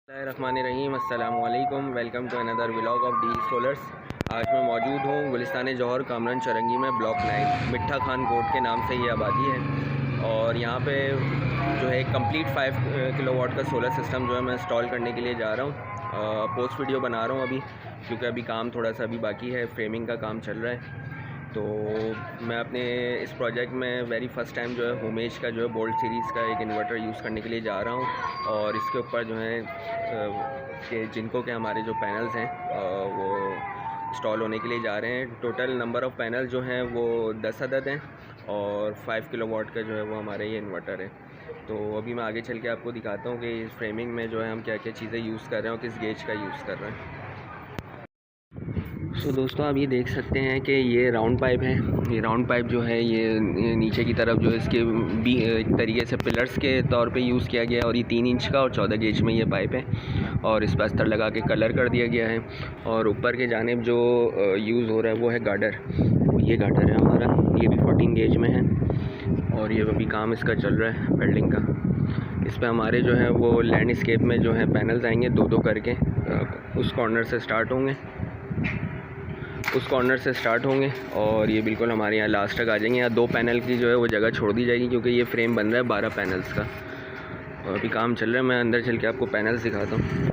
बिस्मिल्लाहिर्रहमानिर्रहीम, अस्सलाम वालेकुम। Welcome to another vlog of the Solars. आज मैं मौजूद हूँ गुलिस्तान जौहर कामरान चरंगी में ब्लॉक 9 मिठा खान कोट के नाम से ये आबादी है। और यहाँ पे जो है कंप्लीट 5 किलोवाट का सोलर सिस्टम जो है मैं इंस्टॉल करने के लिए जा रहा हूँ। पोस्ट वीडियो बना रहा हूँ अभी, क्योंकि अभी काम थोड़ा सा अभी बाकी है, फ्रेमिंग का काम चल रहा है। तो मैं अपने इस प्रोजेक्ट में वेरी फर्स्ट टाइम जो है होमेज का जो है बोल्ट सीरीज़ का एक इन्वर्टर यूज़ करने के लिए जा रहा हूँ। और इसके ऊपर जो है कि जिनको के हमारे जो पैनल्स हैं वो इंस्टॉल होने के लिए जा रहे हैं। टोटल नंबर ऑफ़ पैनल जो हैं वो 10 अदद हैं और 5 किलोवाट का जो है वो हमारे ये इन्वर्टर है। तो अभी मैं आगे चल के आपको दिखाता हूँ कि इस फ्रेमिंग में जो है हम क्या क्या चीज़ें यूज़ कर रहे हैं और किस गेज का यूज़ कर रहे हैं। तो दोस्तों आप ये देख सकते हैं कि ये राउंड पाइप है। ये राउंड पाइप जो है ये नीचे की तरफ जो इसके एक तरीके से पिलर्स के तौर पे यूज़ किया गया है। और ये 3 इंच का और 14 गेज में ये पाइप है और इस पर अस्तर लगा के कलर कर दिया गया है। और ऊपर के जानिब जो यूज़ हो रहा है वो है गार्डर। ये गार्डर है हमारा, ये भी 14 गेज में है और ये अभी काम इसका चल रहा है वेल्डिंग का। इस पर हमारे जो है वो लैंडस्केप में जो है पैनल्स आएंगे 2-2 करके। उस कॉर्नर से स्टार्ट होंगे और ये बिल्कुल हमारे यहाँ लास्ट तक आ जाएंगे। यहाँ 2 पैनल की जो है वो जगह छोड़ दी जाएगी, क्योंकि ये फ्रेम बन रहा है 12 पैनल्स का और अभी काम चल रहा है। मैं अंदर चल के आपको पैनल्स दिखाता हूँ।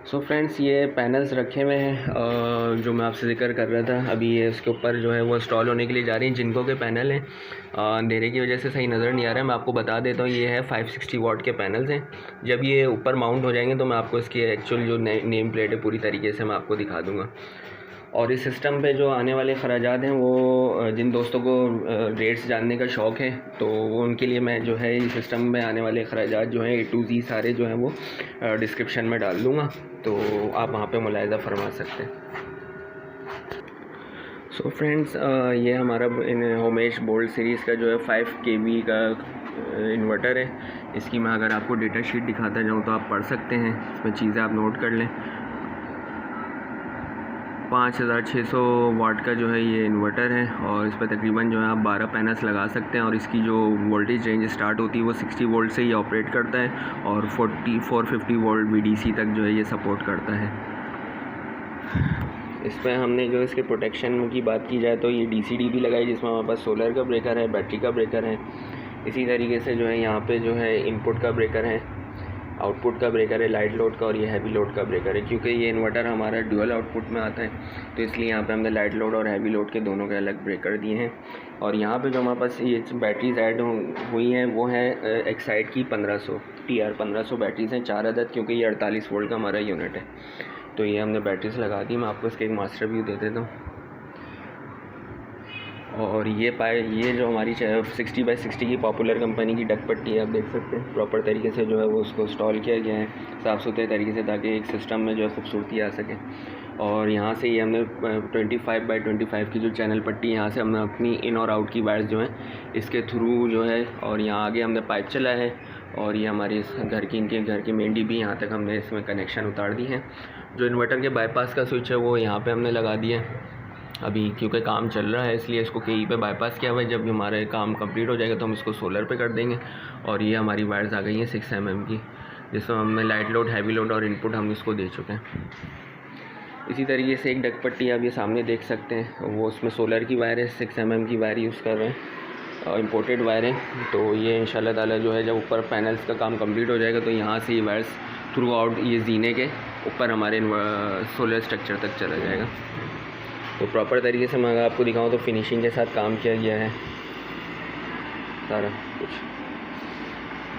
सो फ्रेंड्स, ये पैनल्स रखे हुए हैं जो मैं आपसे जिक्र कर रहा था। अभी ये इसके ऊपर जो है वो इंस्टॉल होने के लिए जा रही हैं। जिनको के पैनल हैं अंधेरे की वजह से सही नज़र नहीं आ रहा है, मैं आपको बता देता हूँ। ये है 560 वाट के पैनल्स हैं। जब ये ऊपर माउंट हो जाएंगे तो मैं आपको इसकी एक्चुअल जो नेम प्लेट है पूरी तरीके से मैं आपको दिखा दूँगा। और इस सिस्टम पे जो आने वाले ख़राजात हैं वो जिन दोस्तों को रेट्स जानने का शौक़ है तो वो उनके लिए मैं जो है इस सिस्टम में आने वाले ख़राजात जो हैं A to Z सारे जो हैं वो डिस्क्रिप्शन में डाल दूँगा, तो आप वहाँ पे मुलाहिज़ा फरमा सकते हैं। सो फ्रेंड्स, ये हमारा होमेज बोल्ट सीरीज़ का जो है 5 kV का इन्वर्टर है। इसकी मैं अगर आपको डेटा शीट दिखाता जाऊँ तो आप पढ़ सकते हैं, इसमें चीज़ें आप नोट कर लें। 5600 वाट का जो है ये इन्वर्टर है और इस पर तकरीबन जो है आप 12 पैनल्स लगा सकते हैं। और इसकी जो वोल्टेज रेंज स्टार्ट होती है वो 60 वोल्ट से ये ऑपरेट करता है और 450 वोल्ट VDC तक जो है ये सपोर्ट करता है। इस पर हमने जो इसके प्रोटेक्शन की बात की जाए तो ये DCD भी लगाई, जिसमें हमारे पास सोलर का ब्रेकर है, बैटरी का ब्रेकर है। इसी तरीके से जो है यहाँ पे जो है इनपुट का ब्रेकर है, आउटपुट का ब्रेकर है लाइट लोड का, और ये हैवी लोड का ब्रेकर है। क्योंकि ये इन्वर्टर हमारा ड्यूअल आउटपुट में आता है तो इसलिए यहाँ पे हमने लाइट लोड और हैवी लोड के दोनों के अलग ब्रेकर दिए हैं। और यहाँ पे जो हमारे पास ये बैटरीज ऐड हुई हैं वो है एक्साइड की 1500 TR 1500 बैटरीज हैं, 4 अदद, क्योंकि ये 48 वोल्ट का हमारा यूनिट है। तो ये हमने बैटरीज लगा दी। मैं आपको इसका एक मास्टर व्यू दे देता हूँ। और ये जो हमारी 60x60 की पॉपुलर कंपनी की डक पट्टी है, आप देख सकते हैं प्रॉपर तरीके से जो है वो उसको इंस्टॉल किया गया है साफ़ सुथरे तरीके से, ताकि एक सिस्टम में जो है खूबसूरती आ सके। और यहाँ से ये हमने 25x25 की जो चैनल पट्टी, यहाँ से हमने अपनी इन और आउट की वायर्स जो हैं इसके थ्रू जो है, और यहाँ आगे हमने पाइप चला है और ये हमारी इनके घर की मेन DB यहाँ तक हमने इसमें कनेक्शन उतार दी है। जो इन्वर्टर के बाईपास का स्विच है वो यहाँ पर हमने लगा दिया है। अभी क्योंकि काम चल रहा है इसलिए इसको KE पे बाईपास किया हुआ है। जब हमारा काम कंप्लीट हो जाएगा तो हम इसको सोलर पे कर देंगे। और ये हमारी वायर्स आ गई हैं 6 mm की, जिसमें हमने लाइट लोड, हैवी लोड और इनपुट हम इसको दे चुके हैं। इसी तरीके से एक डक पट्टी आप ये सामने देख सकते हैं, वो उसमें सोलर की वायर है, 6 mm की वायर यूज़ कर रहे हैं और इम्पोर्टेड वायर है। तो ये इंशाल्लाह ताला जो है जब ऊपर पैनल्स का काम कंप्लीट हो जाएगा तो यहाँ से ये वायर्स थ्रू आउट ये जीने के ऊपर हमारे सोलर स्ट्रक्चर तक चला जाएगा। तो प्रॉपर तरीके से मैं अगर आपको दिखाऊं तो फिनिशिंग के साथ काम किया गया है सारा कुछ।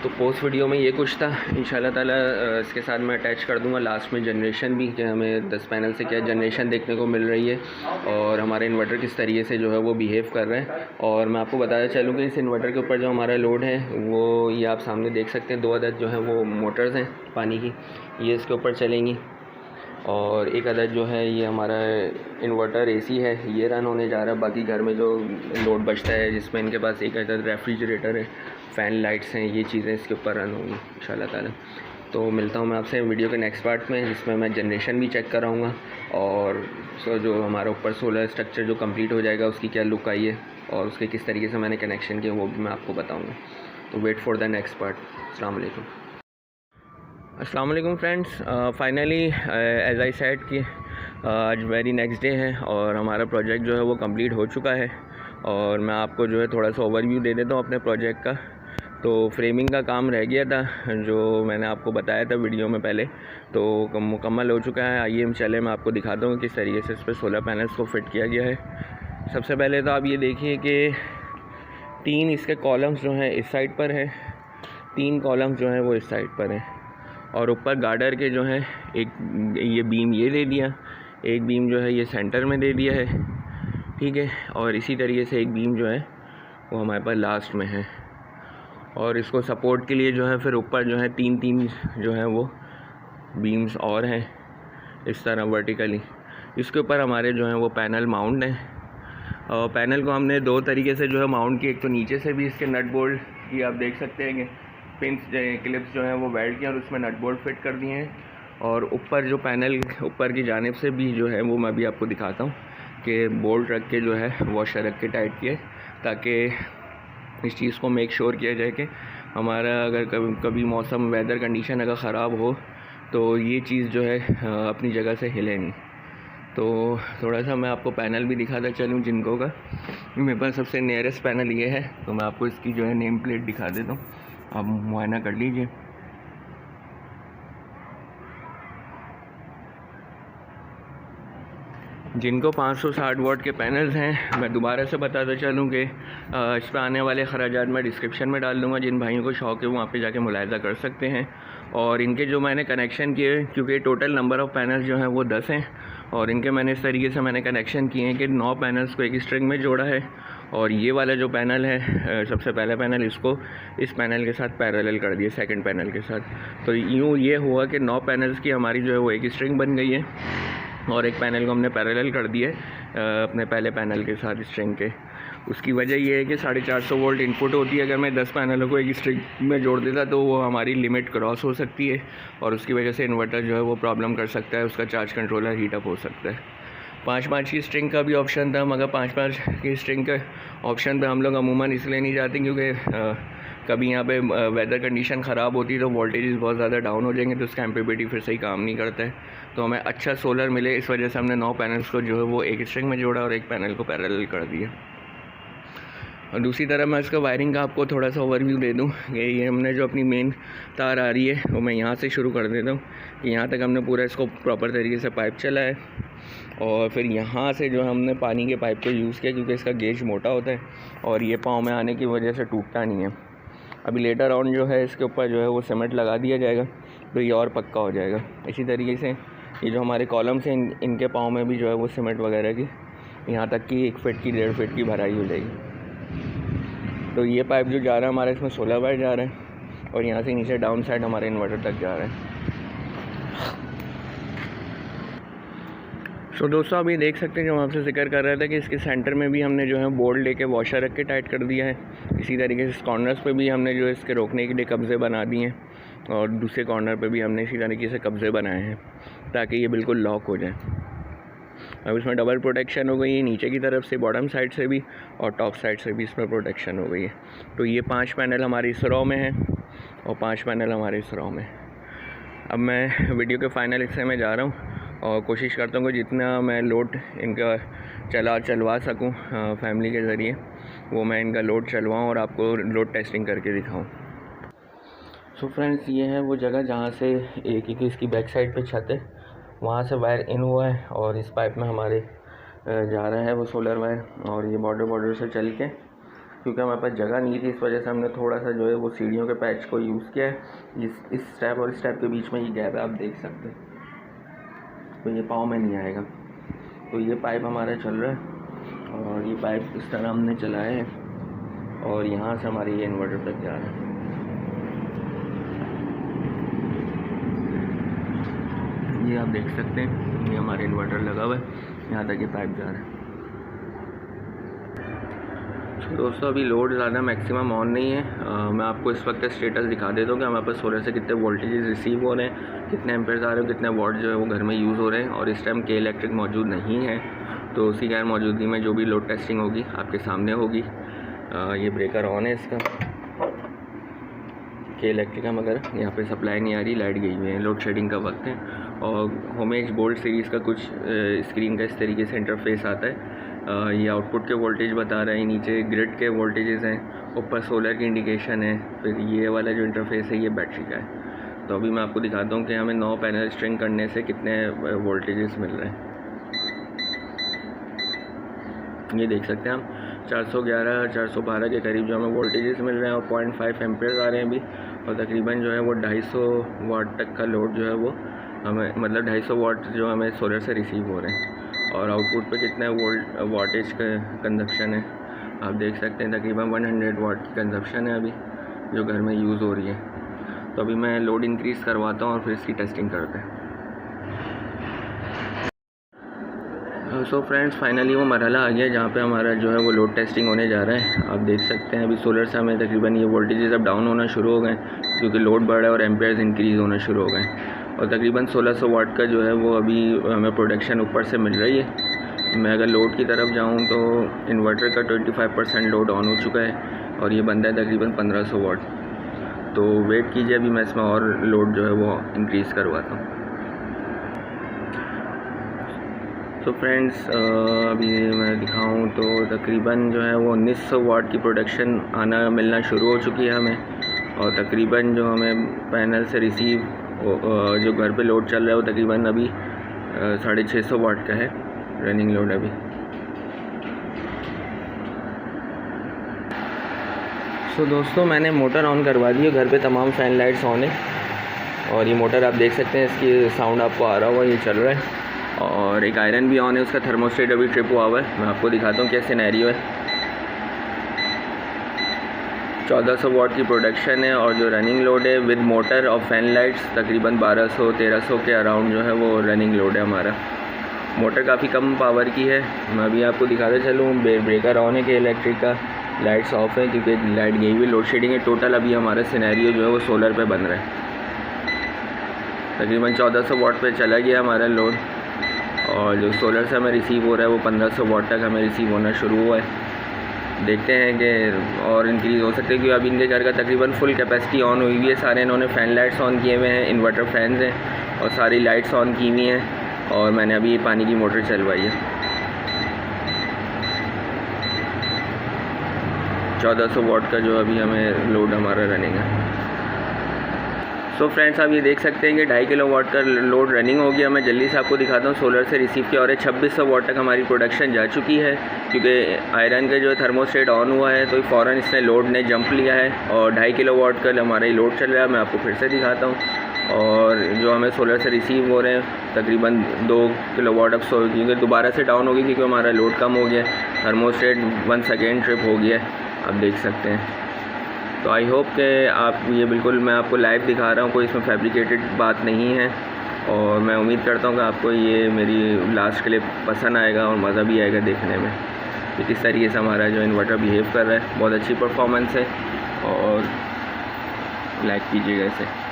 तो पोस्ट वीडियो में ये कुछ था। इंशाल्लाह ताला इसके साथ मैं अटैच कर दूंगा लास्ट में जनरेशन भी, कि हमें 10 पैनल से क्या जनरेशन देखने को मिल रही है और हमारा इन्वर्टर किस तरीके से जो है वो बिहेव कर रहा है। और मैं आपको बताना चलूँ कि इस इन्वर्टर के ऊपर जो हमारा लोड है वो ये आप सामने देख सकते हैं, 2 अदद जो है वो मोटर्स हैं पानी की, ये इसके ऊपर चलेंगी। और एक अदद जो है ये हमारा इन्वर्टर AC है, ये रन होने जा रहा है। बाकी घर में जो लोड बचता है जिसमें इनके पास एक अदद रेफ्रिजरेटर है, फ़ैन, लाइट्स हैं, ये चीज़ें इसके ऊपर रन होंगी इंशाल्लाह ताला। तो मिलता हूँ मैं आपसे वीडियो के नेक्स्ट पार्ट में, जिसमें मैं जनरेशन भी चेक कराऊँगा और जो हमारा ऊपर सोलर स्ट्रक्चर जो कंप्लीट हो जाएगा उसकी क्या लुक आई है और उसके किस तरीके से मैंने कनेक्शन किया वो भी मैं आपको बताऊँगा। तो wait for the next part. अस्सलाम वालेकुम। अस्सलाम वालेकुम friends, finally as I said कि आज वेरी नेक्स्ट डे है और हमारा प्रोजेक्ट जो है वो कंप्लीट हो चुका है। और मैं आपको जो है थोड़ा सा ओवरव्यू दे देता हूँ अपने प्रोजेक्ट का। तो फ्रेमिंग का काम रह गया था जो मैंने आपको बताया था वीडियो में पहले, तो मुकम्मल हो चुका है। आइए हम चले, मैं आपको दिखाता हूँ किस तरीके से इस पर सोलर पैनल्स को फिट किया गया है। सबसे पहले तो आप ये देखिए कि 3 इसके कॉलम्स जो हैं इस साइड पर है, 3 कॉलम्स जो हैं वो इस साइड पर हैं, और ऊपर गार्डर के जो है एक ये बीम ये दे दिया, एक बीम जो है ये सेंटर में दे दिया है, ठीक है। और इसी तरीके से एक बीम जो है वो हमारे पास लास्ट में है। और इसको सपोर्ट के लिए जो है फिर ऊपर जो है 3 जो है वो बीम्स और हैं इस तरह वर्टिकली। इसके ऊपर हमारे जो है वो पैनल माउंट हैं। और पैनल को हमने 2 तरीके से जो है माउंट किया। एक तो नीचे से भी इसके नट बोल्ट की आप देख सकते हैं कि पिंस क्लिप्स जो हैं वो वेल्ड किए और उसमें नट बोल्ट फिट कर दिए हैं। और ऊपर जो पैनल ऊपर की जानिब से भी जो है वो मैं भी आपको दिखाता हूँ कि बोल्ट रख के जो है वॉशर रख के टाइट किए, ताकि इस चीज़ को मेक श्योर किया जाए कि हमारा अगर कभी मौसम वेदर कंडीशन अगर ख़राब हो तो ये चीज़ जो है अपनी जगह से हिले नहीं। तो थोड़ा सा मैं आपको पैनल भी दिखाता चलूँ जिनको का। मेरे पास सबसे नियरेस्ट पैनल ये है, तो मैं आपको इसकी जो है नेम प्लेट दिखा देता हूँ, आप मुआयना कर लीजिए। जिनको 560 वाट के पैनल्स हैं, मैं दोबारा से बताता चलूँ कि इस पर आने वाले ख़राजात मैं डिस्क्रिप्शन में डाल दूँगा। जिन भाइयों को शौक़ है वो वहाँ पे जाके मुलाहिज़ा कर सकते हैं। और इनके जो मैंने कनेक्शन किए, क्योंकि टोटल नंबर ऑफ़ पैनल्स जो हैं वो 10 हैं, और इनके मैंने इस तरीके से मैंने कनेक्शन किए हैं कि 9 पैनल्स को एक स्ट्रिंग में जोड़ा है। और ये वाला जो पैनल है, सबसे पहला पैनल, इसको इस पैनल के साथ पैरेलल कर दिया सेकंड पैनल के साथ। तो यूँ ये हुआ कि 9 पैनल्स की हमारी जो है वो एक स्ट्रिंग बन गई है, और एक पैनल को हमने पैरेलल कर दिए अपने पहले पैनल के साथ स्ट्रिंग के। उसकी वजह ये है कि 450 वोल्ट इनपुट होती है। अगर मैं 10 पैनलों को एक स्ट्रिंग में जोड़ देता तो वो हमारी लिमिट क्रॉस हो सकती है, और उसकी वजह से इन्वर्टर जो है वो प्रॉब्लम कर सकता है, उसका चार्ज कंट्रोलर हीट अप हो सकता है। 5-5 की स्ट्रिंग का भी ऑप्शन था, मगर 5-5 की स्ट्रिंग के ऑप्शन पे हम लोग अमूमन इसलिए नहीं जाते क्योंकि कभी यहाँ पे वेदर कंडीशन ख़राब होती है तो वोल्टेजेस बहुत ज़्यादा डाउन हो जाएंगे, तो उसका एम्पलीफिकेशन फिर सही काम नहीं करता है। तो हमें अच्छा सोलर मिले, इस वजह से हमने 9 पैनल्स को जो है वो एक स्ट्रिंग में जोड़ा और एक पैनल को पैरेलल कर दिया। और दूसरी तरफ मैं इसका वायरिंग का आपको थोड़ा सा ओवरव्यू दे दूँ। ये हमने जो अपनी मेन तार आ रही है वो मैं यहाँ से शुरू कर देता हूँ। यहाँ तक हमने पूरा इसको प्रॉपर तरीके से पाइप चला है, और फिर यहाँ से जो हमने पानी के पाइप को यूज़ किया, क्योंकि इसका गेज मोटा होता है और ये पाँव में आने की वजह से टूटता नहीं है। अभी लेटर ऑन जो है इसके ऊपर जो है वो सीमेंट लगा दिया जाएगा, तो ये और पक्का हो जाएगा। इसी तरीके से ये जो हमारे कॉलम्स हैं इनके पाँव में भी जो है वो सीमेंट वगैरह की यहाँ तक की 1 फीट की 1.5 फीट की भराई हो जाएगी। तो ये पाइप जो जा रहा है हमारा, इसमें 16 वायर जा रहा है, और यहाँ से नीचे डाउन साइड हमारे इन्वर्टर तक जा रहा है। सो दोस्तों, अभी देख सकते हैं जो आपसे जिक्र कर रहा था कि इसके सेंटर में भी हमने जो है बोल्ट लेके वॉशर रख के टाइट कर दिया है। इसी तरीके से कॉर्नर्स पे भी हमने जो इसके रोकने के लिए कब्जे बना दिए हैं, और दूसरे कॉर्नर पे भी हमने इसी तरीके से कब्जे बनाए हैं ताकि ये बिल्कुल लॉक हो जाए। अब इसमें डबल प्रोटेक्शन हो गई है, नीचे की तरफ से, बॉटम साइड से भी और टॉप साइड से भी इसमें प्रोटेक्शन हो गई है। तो ये 5 पैनल हमारे इस रॉ में हैं और 5 पैनल हमारे इस रॉ में। अब मैं वीडियो के फाइनल हिस्से में जा रहा हूँ और कोशिश करता हूँ कि जितना मैं लोड इनका चलवा सकूँ फैमिली के ज़रिए, वो मैं इनका लोड चलवाऊँ और आपको लोड टेस्टिंग करके दिखाऊँ। सो फ्रेंड्स, ये है वो जगह जहाँ से एक इसकी बैक साइड पे छत है, वहाँ से वायर इन हुआ है और इस पाइप में हमारे जा रहा है वो सोलर वायर। और ये बॉर्डर से चल के, क्योंकि हमारे पास जगह नहीं थी, इस वजह से हमने थोड़ा सा जो है वो सीढ़ियों के पैच को यूज़ किया है। इस स्टेप और इस स्टेप के बीच में ये गैप है, आप देख सकते हैं, तो ये पाँव में नहीं आएगा। तो ये पाइप हमारा चल रहा है, और ये पाइप इस तरह हमने चलाया है, और यहाँ से हमारे ये इन्वर्टर तक जा रहा है। ये आप देख सकते हैं, ये हमारे इन्वर्टर लगा हुआ है, यहाँ तक ये पाइप जा रहा है। दोस्तों, अभी लोड ज़्यादा मैक्सिमम ऑन नहीं है। मैं आपको इस वक्त स्टेटस दिखा देता हूँ कि हमारे पास सोलर से कितने वोल्टेजेस रिसीव हो रहे हैं, कितने एम्पेयर आ रहे हैं, कितने वाट जो है वो घर में यूज़ हो रहे हैं। और इस टाइम के इलेक्ट्रिक मौजूद नहीं है, तो उसी गैर मौजूदगी में जो भी लोड टेस्टिंग होगी आपके सामने होगी। ये ब्रेकर ऑन है इसका, के इलेक्ट्रिका मगर यहाँ पे सप्लाई नहीं आ रही, लाइट गई हुई है, लोड शेडिंग का वक्त है। और होमेज गोल्ड सीरीज़ का कुछ स्क्रीन का इस तरीके से इंटरफेस आता है। ये आउटपुट के वोल्टेज बता रहा है, नीचे ग्रिड के वोल्टेजेस हैं, ऊपर सोलर की इंडिकेशन है, फिर ये वाला जो इंटरफेस है ये बैटरी का है। तो अभी मैं आपको दिखाता हूँ कि हमें 9 पैनल स्ट्रिंग करने से कितने वोल्टेजेस मिल रहे हैं। ये देख सकते हैं हम 411 412 के करीब जो हमें वोल्टेजेस मिल रहे हैं और 0.5 एम्पेयर आ रहे हैं अभी। और तकरीबन जो है वो 250 वाट तक का लोड जो है वो हमें, मतलब 250 वाट जो हमें सोलर से रिसीव हो रहे हैं। और आउटपुट पे कितना वाटेज का कंजप्शन है आप देख सकते हैं, तकरीबन 100 वाट की कंजप्शन है अभी जो घर में यूज़ हो रही है। तो अभी मैं लोड इंक्रीज़ करवाता हूँ और फिर इसकी टेस्टिंग करते हैं। सो फ्रेंड्स, फाइनली वो मरहला आ गया जहाँ पे हमारा जो है वो लोड टेस्टिंग होने जा रहा है। आप देख सकते हैं अभी सोलर से हमें तकरीबन ये वोल्टेजेस अब डाउन होना शुरू हो गए क्योंकि लोड बढ़ा है और एम्पेयर्स इंक्रीज़ होना शुरू हो गए। और तकरीबन 1600 वाट का जो है वो अभी हमें प्रोडक्शन ऊपर से मिल रही है। मैं अगर लोड की तरफ जाऊँ तो इन्वर्टर का 25% लोड ऑन हो चुका है और ये बंदा है तकरीबन 1500 वाट। तो वेट कीजिए, अभी मैं इसमें और लोड जो है वो इंक्रीज़ करवाता हूँ। तो फ्रेंड्स, अभी मैं दिखाऊं तो तकरीबन जो है वो 1900 वाट की प्रोडक्शन मिलना शुरू हो चुकी है हमें। और तकरीबन जो हमें पैनल से रिसीव जो घर पे लोड चल रहा है वो तकरीबन अभी 650 वाट का है रनिंग लोड अभी। सो दोस्तों, मैंने मोटर ऑन करवा दी है, घर पे तमाम फ़ैन लाइट्स ऑन है। और ये मोटर आप देख सकते हैं, इसकी साउंड आपको आ रहा होगा, ये चल रहा है। और एक आयरन भी ऑन है, उसका थर्मोस्टेट अभी ट्रिप हुआ हुआ है। मैं आपको दिखाता हूँ क्या सिनेरियो है। 1400 वाट की प्रोडक्शन है और जो रनिंग लोड है विद मोटर और फैन लाइट्स तकरीबन 1200-1300 के अराउंड जो है वो रनिंग लोड है हमारा। मोटर काफ़ी कम पावर की है। मैं अभी आपको दिखाते चलूँ, ब्रेकर ऑन है कि इलेक्ट्रिक का, लाइट्स ऑफ है क्योंकि लाइट गई हुई, लोड शेडिंग है। टोटल अभी हमारा सिनेरियो जो है वो सोलर पे बन रहा है। तकरीबन 1400 वाट पे चला गया हमारा लोड और जो सोलर से हमें रिसीव हो रहा है वो 1500 वाट तक हमें रिसीव होना शुरू हुआ है। देखते हैं कि और इंक्रीज़ हो सकते हैं क्योंकि अभी इनके घर का तकरीबन फुल कैपेसिटी ऑन हुई हुई है। सारे इन्होंने फ़ैन लाइट्स ऑन किए हुए हैं, इन्वर्टर फैंस हैं और सारी लाइट्स ऑन की हुई हैं। और मैंने अभी पानी की मोटर चलवाई है। 1400 वाट का जो अभी हमें लोड हमारा रनिंग है। सो फ्रेंड्स, आप ये देख सकते हैं कि 2.5 किलो वाट का लोड रनिंग हो गया। मैं जल्दी से आपको दिखाता हूँ सोलर से रिसीव किया और 2600 वाट तक हमारी प्रोडक्शन जा चुकी है क्योंकि आयरन का जो थर्मोस्टेट ऑन हुआ है तो फ़ौरन इसने लोड ने जंप लिया है और 2.5 किलो वाट का हमारा ये लोड चल रहा है। मैं आपको फिर से दिखाता हूँ। और जो हमें सोलर से रिसीव हो रहे हैं तकरीबन 2 किलो वाट अब क्योंकि दोबारा से डाउन हो गई क्योंकि हमारा लोड कम हो गया, थर्मोस्टेट 1 सेकेंड ट्रिप हो गया है, आप देख सकते हैं। तो आई होप कि आप ये बिल्कुल मैं आपको लाइव दिखा रहा हूँ, कोई इसमें फैब्रिकेटेड बात नहीं है। और मैं उम्मीद करता हूँ कि आपको ये मेरी लास्ट क्लिप पसंद आएगा और मज़ा भी आएगा देखने में कि किस तरीके से हमारा जो इन्वर्टर बिहेव कर रहा है। बहुत अच्छी परफॉर्मेंस है और लाइक कीजिएगा इसे।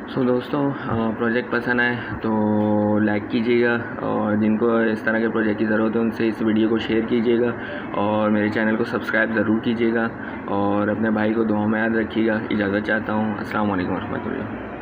सो दोस्तों, प्रोजेक्ट पसंद आए तो लाइक कीजिएगा और जिनको इस तरह के प्रोजेक्ट की ज़रूरत है उनसे इस वीडियो को शेयर कीजिएगा और मेरे चैनल को सब्सक्राइब ज़रूर कीजिएगा और अपने भाई को दुआ में याद रखिएगा। इजाज़त चाहता हूँ। अस्सलाम वालेकुम रहमतुल्लाह।